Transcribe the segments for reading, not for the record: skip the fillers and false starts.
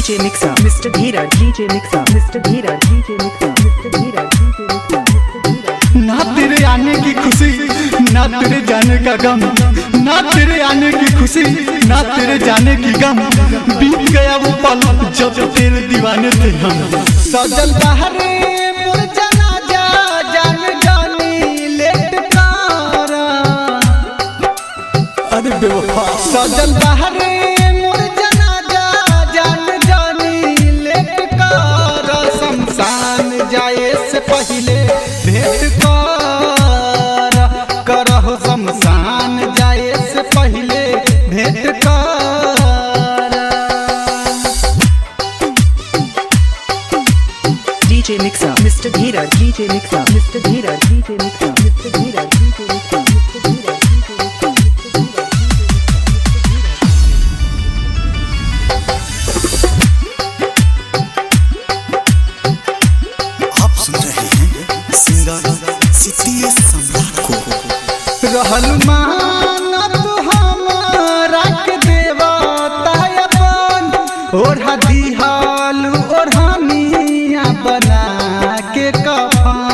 DJ Mixer, Mr. Dheeraj, DJ Mixer, Mr. Dheeraj, DJ Mixer, Mr. Dheeraj, DJ Mixer, Mr. Dheeraj। ना तेरे आने की खुशी ना तेरे जाने का गम, ना तेरे आने की खुशी ना तेरे जाने की गम, बीत गया वो पल जब तेरे दीवाने थे हम। सजल बहरे मोर जनाजा जान जानी लेट कारा, अरे बेवफा सजल बहरे मोर जनाजा जान जानी लेट कारा, शमशान जाए से पहले भेंट करहो, शमशान जाए से पहले भेंट कर। DJ Mixer, Mr. Dheeraj, DJ Mixer, Mr. Dheeraj, DJ Mixer, Mr. Dheeraj, DJ Mixer, Mr. Dheeraj, DJ Mixer, Mr. Dheeraj, आप सुन रहे हैं सिंगर सिटी सम्राट को। रहल मानत हमारा के देवता अपन, ओढ़ा दिहाल ओढ़ानिया बना के कफन।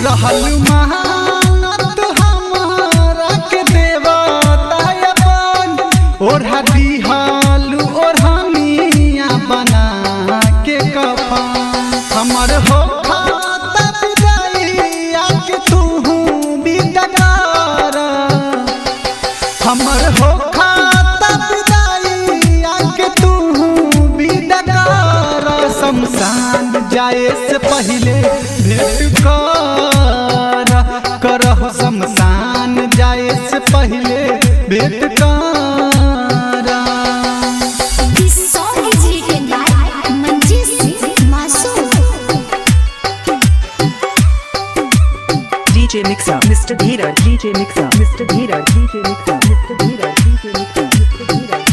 रहल मानत हमारा के देवता अपन, ओढ़ा दिहाल ओढ़ानिया बना के कफन। हमर हो हमर हो खाता विदाई आके तू विदाकार, शमशान जाए से पहले भेंट करहो, शमशान जाए से पहले भेंट कर। This song is written by Manjeet Singh Masood। DJ Mixer, Mr. Dheeraj, DJ Mixer, Mr. Dheeraj, DJ Mixer, Mr. Dheeraj, DJ Mixer, Mr. Dheeraj, DJ Mixer, Mr. Dheeraj,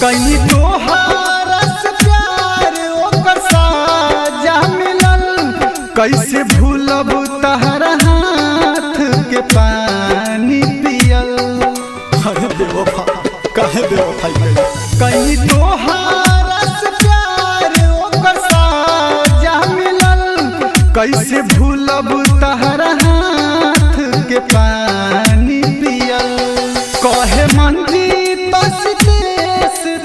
कहीं तोहारा से प्यार ओकर साजा मिलल, कैसे भूलब तहरा हाथ के पानी पियल। अरे बेवफा काहे बेवफाई कइल। कहीं तोहारा से प्यार ओकर साजा मिलल, कैसे भूलब तहरा हाथ के पानी पियल। कहे मंजीत बस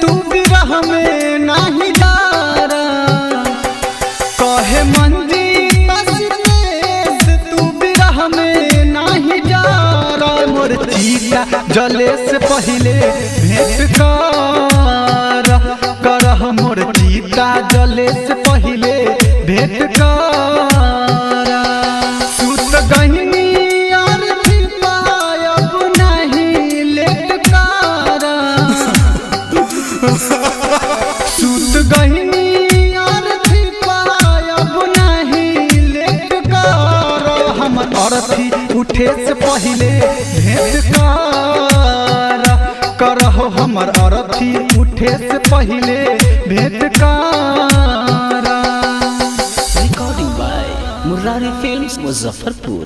तू विरह में नहीं डारा, कहे मंजीत बस तू विरह में नहीं डारा। मोर चीता जले से पहले भेंट करह, मोर चीता जले से पहले भेंट कर। सुत गहिनी यार भी पायब नहीं लेट कारा, सुत गहिनी यार भी पायब नहीं लेट कारा। हमर अरथी उठे से पहले भेंट करहो, हमर अरथी उठे से पहले भेंट कर। Recording by Murari Films, Muzaffarpur।